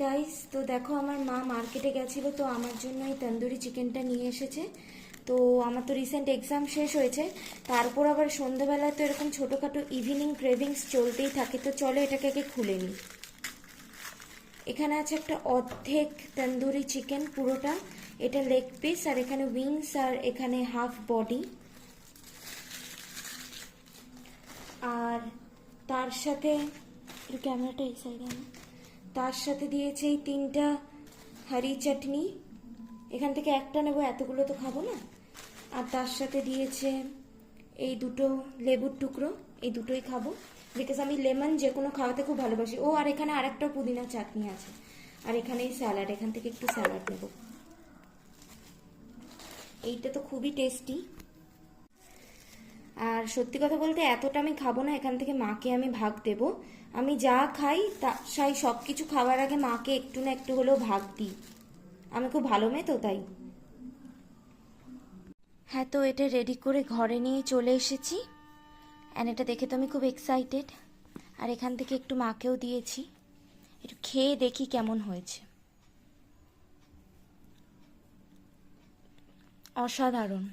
Guys, তো দেখো আমার মা মার্কেটে গেছিলো, তো আমার জন্য এই তন্দুরি চিকেনটা নিয়ে এসেছে। তো আমার তো রিসেন্ট এক্সাম শেষ হয়েছে, তারপর আবার সন্ধ্যাবেলায় তো এরকম ছোটোখাটো ইভিনিং ক্রেভিংস চলতেই থাকে। তো চলো এটাকে আগে খুলে নিই। এখানে আছে একটা অর্ধেক তন্দুরি চিকেন, পুরোটা। এটা লেগ পিস, আর এখানে উইংস, আর এখানে হাফ বডি। আর তার সাথে ক্যামেরাটা এই সাইডে, তার সাথে দিয়েছে এই 3টা হারি চাটনি। এখান থেকে একটা নেবো, এতগুলো তো খাবো না। আর তার সাথে দিয়েছে এই 2টো লেবুর টুকরো, এই দুটোই খাবো বিকজ আমি লেমন যে কোনো খাওয়াতে খুব ভালোবাসি। ও আর এখানে আরেকটা পুদিনা চাটনি আছে। আর এখানে এই স্যালাড, এখান থেকে একটু স্যালাড নেবো। এইটা তো খুবই টেস্টি। আর সত্যি কথা বলতে এতটা আমি খাবো না, এখান থেকে মাকে আমি ভাগ দেব। আমি যা খাই তা সব কিছু খাওয়ার আগে মাকে একটু না একটু হলেও ভাগ দিই। আমি খুব ভালো মেয়ে তো, তাই। হ্যাঁ, তো এটা রেডি করে ঘরে নিয়ে চলে এসেছি। অ্যান্ড এটা দেখে তো আমি খুব এক্সাইটেড। আর এখান থেকে একটু মাকেও দিয়েছি, একটু খেয়ে দেখি কেমন হয়েছে। অসাধারণ।